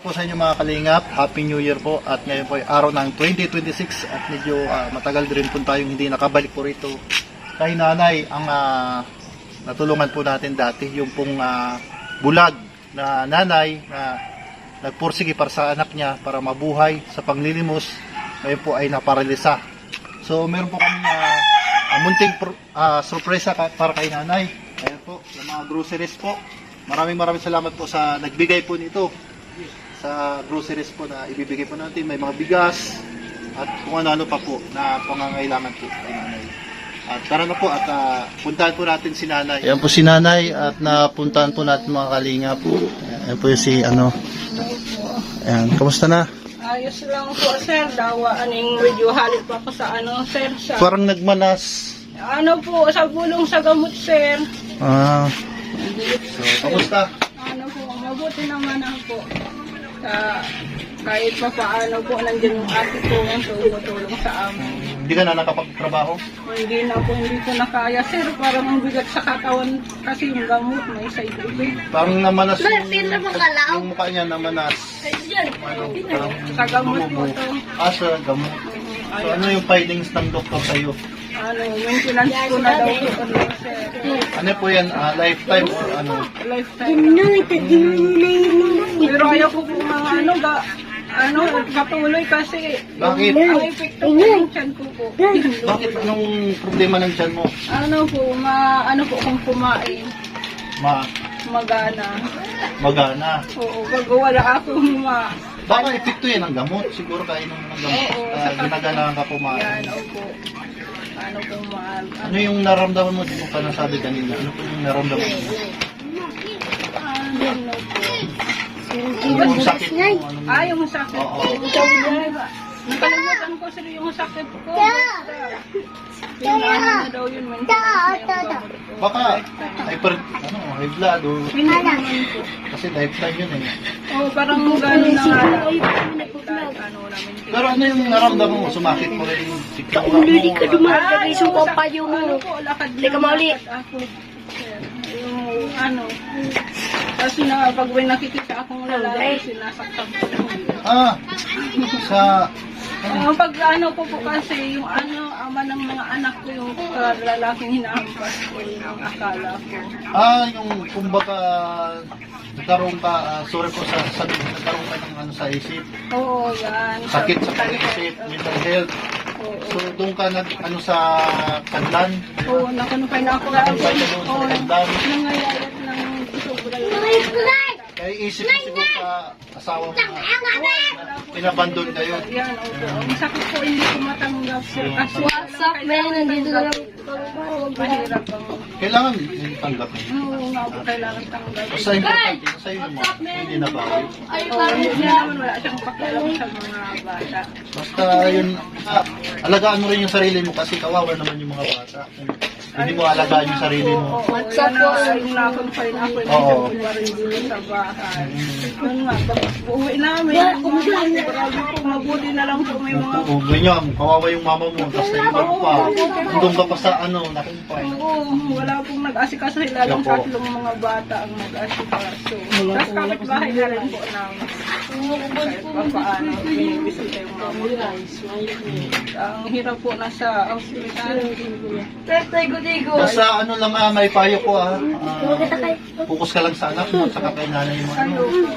Po sa inyo mga kalingap, Happy New Year po at ngayon po ay araw ng 2026 at medyo matagal din po tayong hindi nakabalik po rito kay nanay. Ang natulungan po natin dati yung pong bulag na nanay na nagpursige para sa anak niya para mabuhay sa panglilimos, ngayon po ay naparalisa. So meron po kami munting sorpresa para kay nanay. Ayan po, yung mga groceries po. Maraming salamat po sa nagbigay po nito sa groceries po na ibibigay po natin. May mga bigas at kung ano-ano pa po na pangangailangan po kay nanay. At tara na po at puntahan po natin si nanay. Ayan po si nanay at napuntahan po natin mga kalinga po. Ayan po yung si Ayan, kamusta na? Ayos lang po, sir. Dawa, aning medyo halit pa ako sa sir. Sa, Parang nagmanas. po, sa bulong sa gamot, sir. So, kamusta? Po, mabuti naman ako. Kahit pa paano po, nandiyan yung ate ko yung tumutulong sa amin. Hindi ka na nakapagtrabaho? Hindi ko na kaya, sir. Parang ang bigat sa katawan kasi yung gamot, may side effect. Parang namanas yung mukha niya, namanas. Parang Sa gamot po ito. Sa gamot. So, ano yung findings ng doktor sa'yo? Maintenance ko na daw po, sir. Ano po yan? Lifetime or ano? Lifetime. Pero ayaw ko po mga patuloy kasi Bakit? ang epekto po ng tiyan ko po. Bakit? Anong problema ng tiyan mo? Kung kumain, magana. Magana. Oo, pag wala akong Baka epekto yan ng gamot. Siguro kainom ng gamot. Oo, Ginaganahan ka pumain. yan, opo. Ano yung naramdaman mo? Di mo pa nasabi kanina. Ano po yung naramdaman mo? Yung sakit mo? Yung sakit ko. Nakalimutan ko sila yung sakit ko. Yung na daw yun, maintenance na yung gamot ko. Baka high blood o... Hindi naman po. Kasi lifetime yun eh. Parang gano'n na nga lang. Pero ano yung naramdaman mo? Sumakit mo rin yung sikla mo? Hindi ka dumadagay sa papayo mo. Lakad Hindi ka mauli. Kasi pag may nakikita akong lalaki, sinasaktan ko. Pag ko po kasi, yung ama ng mga anak ko, yung lalaking hinahampas ko, yung akala ko. Yung kumbaga nagkaroon ka, sorry po nagkaroon ka ng sa isip. Oo, yan. Sakit sa pag-isip, mental health. Oo. So doon ka sa kanlan. Oo, nakanupay na ako. Nakanupay ka doon sa kanlan. Nangayayat ng sobrang. Kaya isip mo siguro sa asawa mo na pinabandon kayo. Yan, opo. Ang sakit ko hindi ko matanggap. Kasi WhatsApp, may nandito na lang. mahirap ang... Kailangan tanggap mo. Oo nga po, kailangan tanggap. Basta importante, sa'yo naman, hindi na ba? Hindi naman wala siyang pakialam sa mga bata. Basta yun, alagaan mo rin yung sarili mo kasi kawawa naman yung mga bata. Hindi mo alagaan yung sarili mo. WhatsApp po. Yung na-confine ako, hindi pa rin din sa bahay. Yun nga, pag uuwi namin, mabuti na lang po may mga... Ganyan, kawawa yung mama mo, tapos naiba mo pa. Nandun ka pa sa nakumpay. Oo, wala pong nag-asikaso, ilalang tatlong mga bata ang nag-asikaso. Tapos kapit-bahay na rin po namin. Kahit pa paano, binibisita yung mama. Ang hirap po nasa hospital. Basta may payo ko focus ka lang sa anak mo at saka kay nanay mo.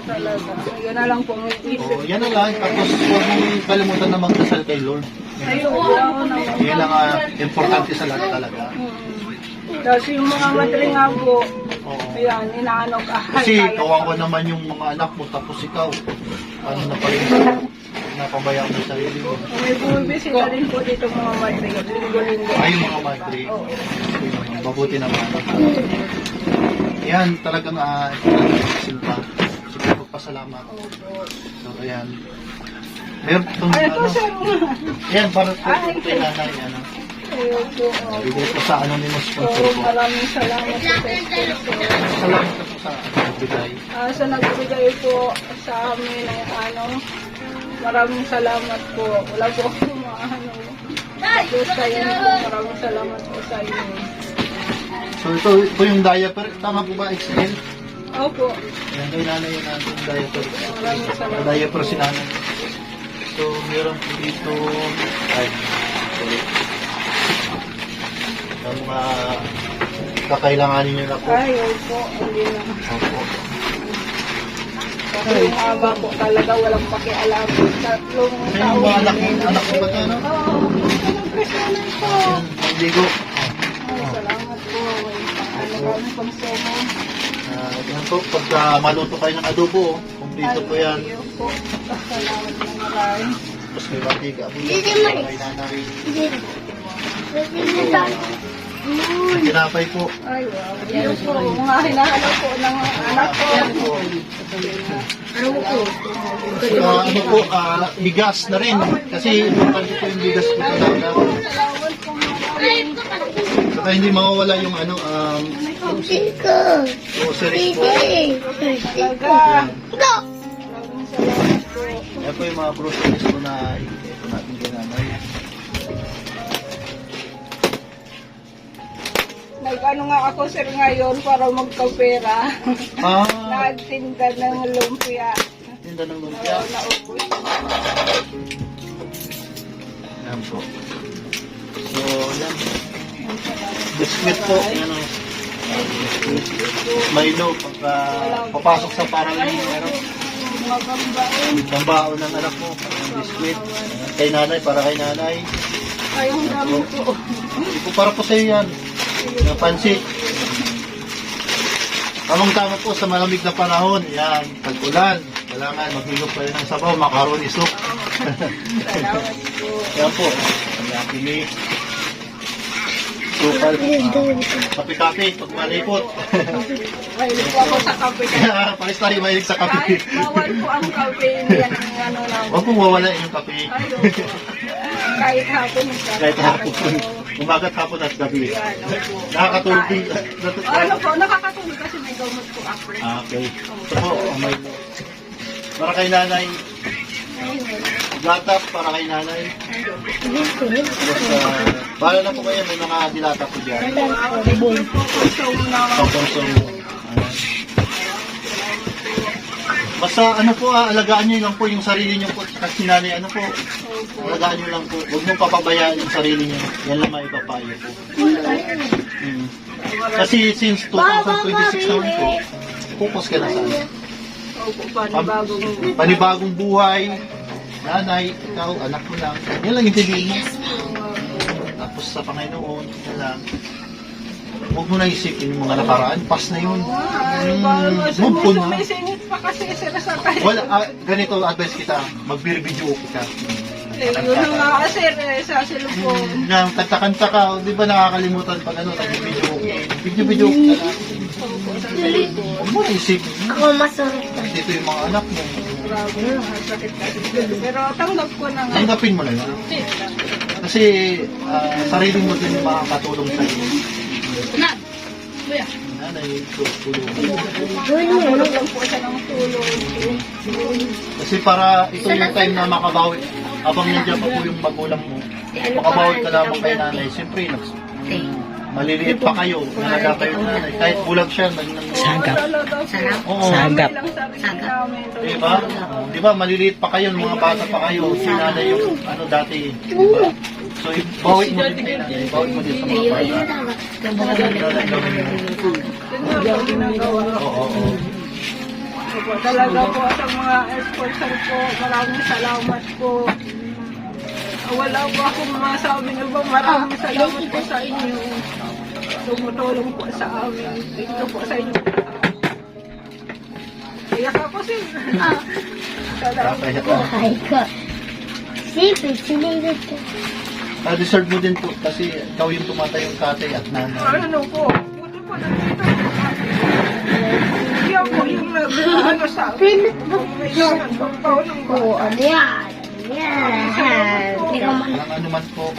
Talaga. Yan na lang po may isip. Yan na lang, tapos huwag mong kalimutan na magdasal kay Lord. Yan ang importante sa lahat talaga. Tapos yung mga madre nga po, ayan, inaano ka. Kasi kawawa naman yung mga anak mo, tapos ikaw, na pa rin napabayaan mo sa sarili mo. May bumibisita rin po dito mga madre. Linggo-linggo. Ay, mga madre. Mabuti naman. Yan, talagang silpa. Sige, magpasalamat. So, ayan. Meron itong Ayan, para po kay nanay. Ayun po. Bigay po sa anonymous sponsor po. Maraming salamat po sa sponsor. Salamat po sa nagbigay. Sa nagbigay po sa amin ng maraming salamat po. Wala po akong po sa inyo po. Maraming salamat po sa inyo. So ito yung diaper, tama po ba XL? Opo. Ayan, kay nanay yung natin diaper. Maraming salamat. Diaper si nanay. So, meron po dito, ay, sorry. Ang mga kakailanganin nyo na po. Ay, opo. Hindi na. Opo. Kasi yung haba po talaga walang pakialam. Tatlong Kaya yung taon. mga anak mo ba ito, ano? Oo. Nagpresanan po. Ang ligo. Ay, salamat po. Ano kami pang somo. Yan po, pagka maluto kayo ng adobo, kumpleto po yan. Ay, po. Salamat na maraming. Tapos may batika po yan. Kay nanay. Tinapay po. Ay, wow. Yan po. Mga hinahanap po ng anak ko. Ano po, bigas na rin. Kasi importante po yung bigas po talaga. Salamat po maraming. Saka hindi mawawala yung ano, groceries po. Talaga. Maraming salamat po. Yan po yung mga groceries po na ito natin kay nanay. Nag-ano nga ako sir ngayon para magkapera. Ah, Nagtinda ng lumpia. tinda ng lumpia. Naubos. Yan po. So, yan. Biscuit po. Yan o. Milo. Pagka papasok sa paaralan mo, meron. Magambain. Pambaon ng anak mo. Ang biscuit. Ayan, kay nanay, para kay nanay. Ay, ang dami po. Ito para po sa iyo yan. Yung pansit. Tamang-tama po sa malamig na panahon. Yan, pag-ulan. Kailangan maghigop kayo ng sabaw, macaroni soup. Salamat po. Yan po. Ang pili. Supal. Kape-kape, pag malipot. Mahilig po ako sa kape. Palis tayo mahilig sa kape. Kahit bawal po ang kape. Yan ang ano lang. Huwag pong mawala yung kape. Ay, opo. Kahit hapon. Kahit hapon. Umagat hapon at gabi. Yan, opo. Nakakatulog din. Ano po, nakakatulog kasi may gamot po ako. Okay. Ito po, may... Para kay nanay. Dilata para kay nanay. Tapos, bahala na po kayo, may mga dilata po dyan. So, Pang-consume. Basta ano po, alagaan nyo lang po yung sarili nyo po. Kasi nanay, ano po, alagaan nyo lang po. Huwag nyo papabayaan yung sarili nyo. Yan lang maipapayo po. Kasi since 2026 naman po, focus ka na sa ano. Panibagong buhay, nanay, ikaw, anak mo lang. Yan lang intindihin mo. Tapos sa Panginoon, yan lang. Huwag mo na isipin yung mga nakaraan. Pas na yun. Move on na. May singit pa kasi sila sa kayo. Wala, ganito advice kita. Mag-video ka. Yun nga sir, sa cellphone. Nang kanta-kanta ka, di ba nakakalimutan pag ano, tag-video video ka na. Huwag mo na isipin. Ako masarap. Dito yung mga anak mo. Grabe, sakit kasi. Pero tanggap ko na nga. Tanggapin mo na yun. Kasi sarili mo din yung makakatulong sa iyo. Nanay, tulong. Tulog lang po siya ng tulong. Kasi para ito yung time na makabawi. Habang nandiyan pa po yung magulang mo, makabawi ka lamang kay nanay. Siyempre, maliliit pa kayo. Nalaga kayo ng nanay. Kahit bulag siya, Sagap. Oo. Sagap. Diba? Diba, maliliit pa kayo, mga bata pa kayo. Si nanay yung ano dati. Diba? So, bawi mo din kay nanay. Bawi mo din sa mga bata. Oo. Talaga po sa mga sponsor po, maraming salamat po. Wala po akong masabi na ba, maraming salamat po sa inyo. Tumutulong po sa amin. Thank you po sa inyo. Iyak ako sir. Salamat po. Ay ko. Sipit, sinilip ko. Deserve mo din po kasi ikaw yung tumatayong tatay at nanay. Ano po, buti po na dito. Yan po yung ano sa amin. Pagpaon ng Oo, bata. yan. Yan. Ikaw man. Walang ano man po.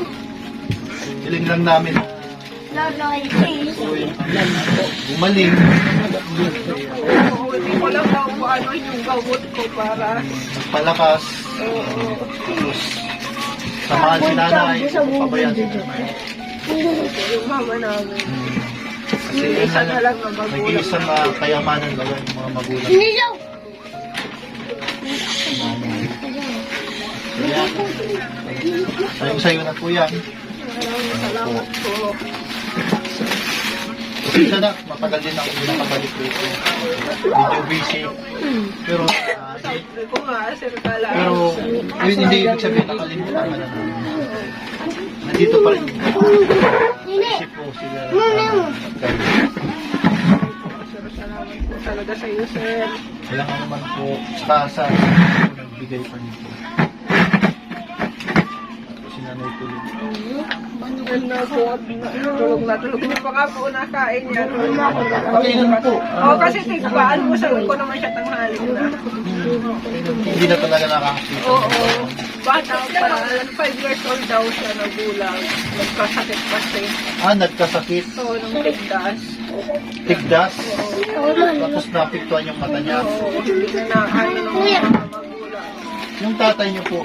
Hiling lang namin Loloy. gumaling. Hindi ko lang daw po ano yung gawot ko para Palakas. Tapos samahan si nanay. Pabayaan si nanay. yung mama namin. Kasi Isa ano, na lang na magulang. nag-iisang kayamanan lang yung mga magulang. Sinilaw. Kaya sa'yo na po yan. Salamat po. Kasi sana, matagal din ako hindi nakabalik dito. Medyo busy. Pero, Sabi ko nga, sir, kala. pero, yun hindi ibig sabihin nakalimutan ka na namin. Nandito pa rin. Isip po sila. Sir, salamat po talaga sa iyo, sir. Kailangan naman po sa nagbigay pa nito. Si nanay po yun. Ano po, tulog na pa nga po nakain yan. Pakailan po. Oo, kasi tigpaan mo, sabi ko naman siya tanghali na. Hindi na talaga nakakasita. Oo, bata pa, 5 years old daw siya nagulang. Nagkasakit kasi. Nagkasakit. Oo, nung tigdas. Tigdas. Tapos napiktuan yung mata niya. Oo, hindi na ano ng mga magulang. Yung tatay niyo po.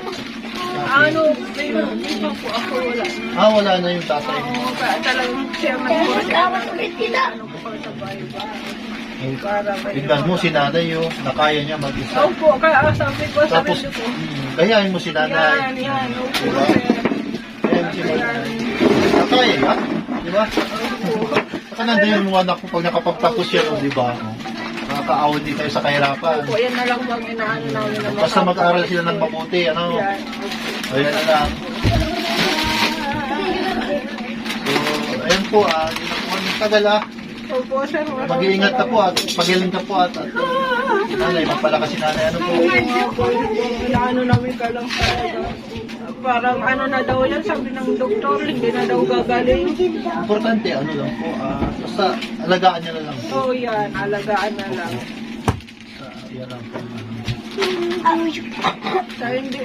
Ano, hindi pa po ako wala. Wala na yung tatay niyo. Oo, kaya talagang siya nagpura siya ano po kami sa bahay-bahay. Para may Tignan mo si nanay yun, na kaya niya mag-isa. Opo, kaya sabi ko sa Tapos, video ko. kayahin mo si nanay. Yan, opo. Diba? Kayahin mo si nanay. Nakaya niya, di ba? Saka nandiyan yung mga anak ko pag nakapagtapos siya, di ba? Nakakaawad din tayo sa kahirapan. Opo, yan na lang bang inaano namin na Basta mag-aaral sila ng mabuti, ano? Yan, opo. Ayan na lang. So, ayan po, yun ang po ang tagal Opo, sir. Mag-iingat ka po at pagaling ka po at nanay, magpalakas si nanay. Ano po? Opo, inaano namin ka lang talaga. Parang ano na daw yan, sabi ng doktor, hindi na daw gagaling. Importante, ano lang po, basta alagaan niya na lang po. Oo, yan, alagaan na lang. Yan lang po. Kaya hindi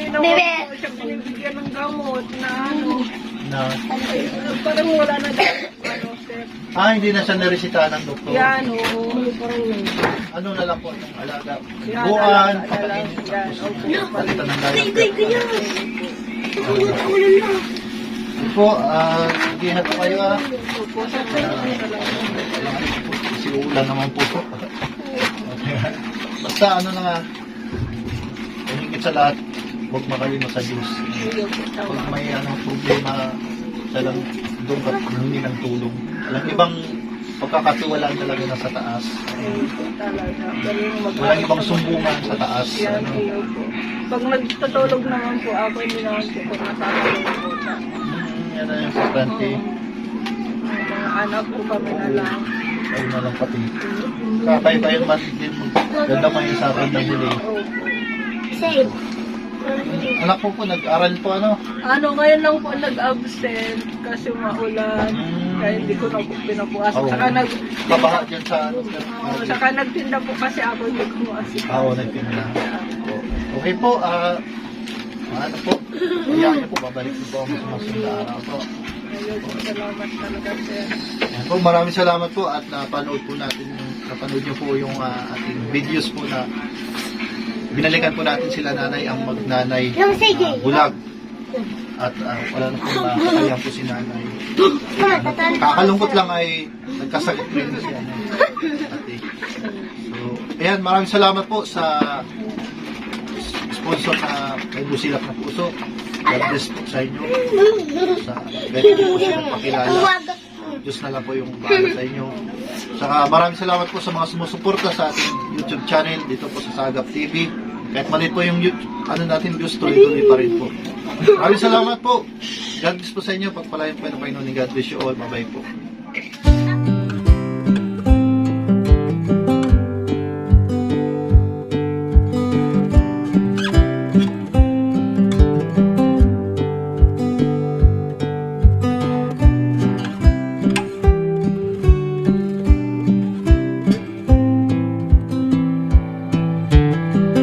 naman po siya binibigyan ng gamot na ano. Na, Ay, parang wala na daw, ano, sir. hindi na siya naresita ng doktor. Yan, oo. Ano na lang po, yung alaga. Yan, Buwan, alaga na lang. pakainin, Yan, tapos okay. palitan ng dagat. Po, mag-iingat po kayo Opo, sir. Kasi ulan naman po. Basta ano na nga, hingit sa lahat, huwag makalima sa Diyos. Pag may problema, siya lang doon ka humingi ng tulong. Alam, ibang pagkakatiwalaan talaga na sa taas. Walang ibang sumbungan sa taas. Yan, iyo po. Pag nagtutulog naman po ako, hindi naman po ko nasasalong po siya. Yan na yung importante. Mga anak po kami na lang. Ayun na lang pati. Kakay-tayo man din. Ganda man yung sa akin ng huli. Opo. Save. Anak ko po, nag-aral po ano. Ano, ngayon lang po nag-absent kasi maulan. Kaya hindi ko na po pinapuasok. Oo. Saka Kabaha dyan sa ano. saka nagtinda po kasi ako, hindi ko maasik. Nagpinla. Okay po, ano po, iyak niyo po, babalik po ako sa masunod na araw po. Ayun po, salamat talaga, sir. Yan po, maraming salamat po at napanood niyo po yung ating videos po na binalikan po natin sila nanay, ang magnanay Yung sige. bulag. At wala na po nakakaya po si nanay. Tatalo. Kakalungkot lang ay nagkasakit rin si nanay. Ate. So, ayan, maraming salamat po sa sponsor na kay Busilak na Puso. God bless po sa inyo. Sa ganyan po siya nagpakilala. Diyos na lang po yung bahala sa inyo. Saka maraming salamat po sa mga sumusuporta sa ating YouTube channel dito po sa Sagap TV. Kahit maliit po yung ano natin views, tuloy-tuloy pa rin po. Maraming salamat po. God bless po sa inyo. Pagpalain po ng Panginoon ni God bless you all. Bye-bye po.